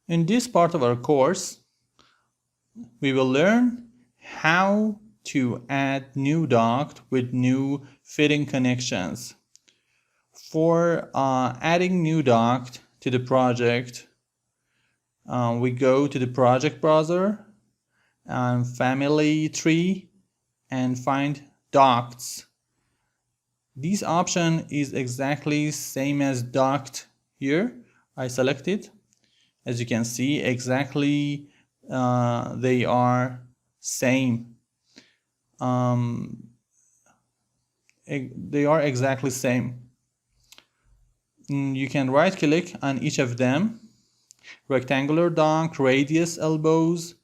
In this part of our course, we will learn how to add new duct with new fitting connections. For adding new duct to the project, we go to the project browser and family tree and find ducts. This option is exactly same as duct here. I select it. As you can see, exactly they are same. They are exactly same. You can right click on each of them. Rectangular duct, radius elbows.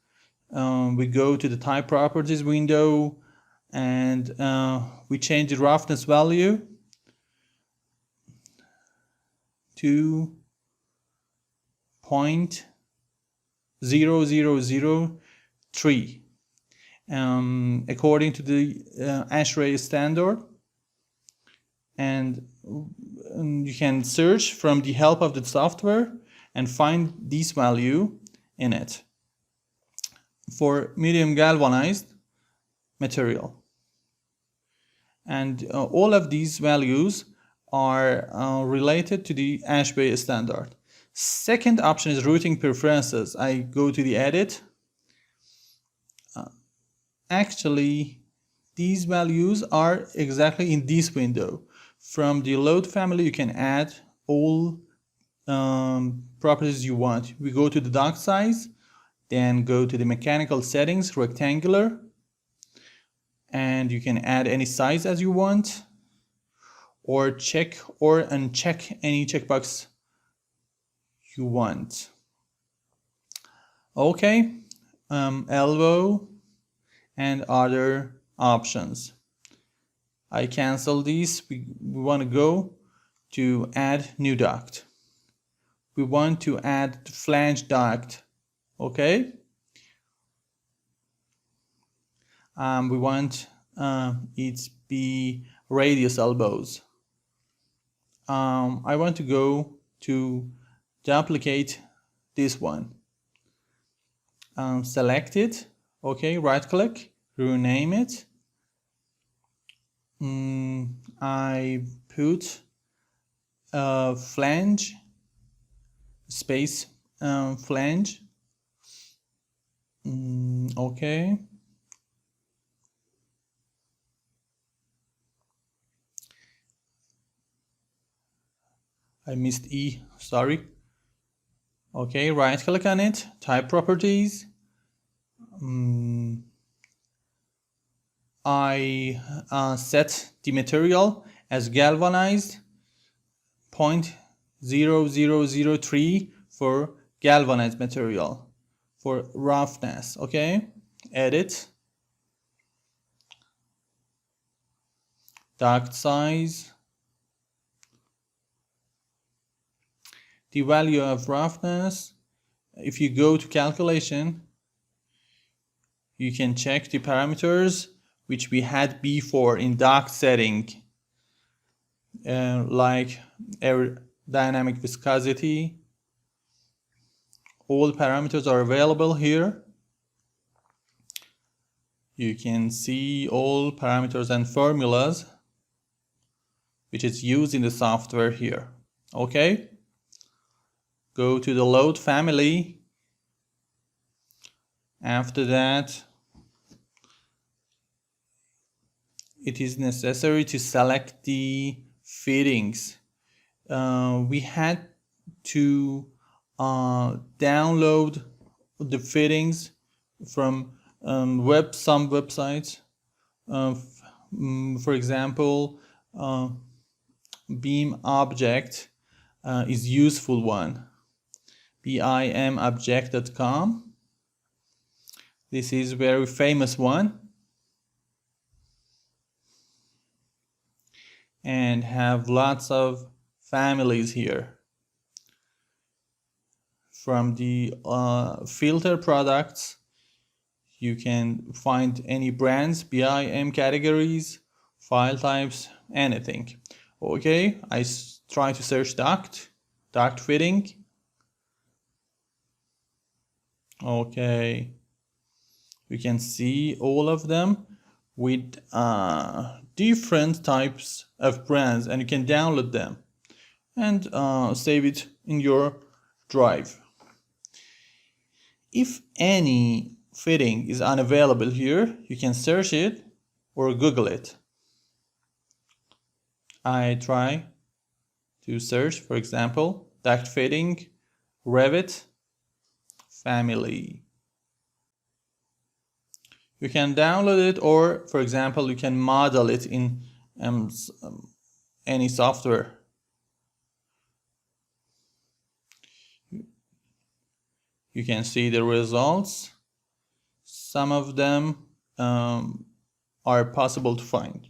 We go to the type properties window and we change the roughness value to 0.0003 according to the ASHRAE standard, and you can search from the help of the software and find this value in it for medium galvanized material. And all of these values are related to the ASHRAE standard. Second option is routing preferences. I go to the edit. Actually, these values are exactly in this window. From the load family, you can add all properties you want. We go to the duct size, then go to the mechanical settings, rectangular, and you can add any size as you want, or check or uncheck any checkbox you want. Okay, elbow and other options. I cancel these. We want to go to add new duct. We want to add flange duct. Okay. We want it be radius elbows. I want to go to duplicate this one. Select it. Okay, right click, rename it. I put flange space flange. Okay. I missed E, sorry. Okay, right click on it, type properties. I set the material as galvanized 0.0003 for galvanized material for roughness. Okay, edit, duct size, the value of roughness. If you go to calculation, you can check the parameters which we had before in duct setting, like aerodynamic viscosity. All parameters are available here. You can see all parameters and formulas which is used in the software here. Okay, go to the load family. After that, it is necessary to select the fittings. We had to download the fittings from some websites. For example, Beam Object is useful one. bimobject.com. This is very famous one, and have lots of families here. From the filter products, you can find any brands, BIM categories, file types, anything. Okay, I try to search duct fitting. Okay, you can see all of them with different types of brands, and you can download them and save it in your drive. If any fitting is unavailable here, you can search it or Google it. I try to search, for example, duct fitting, REVIT, family. You can download it, or for example, you can model it in any software. You can see the results. Some of them are possible to find.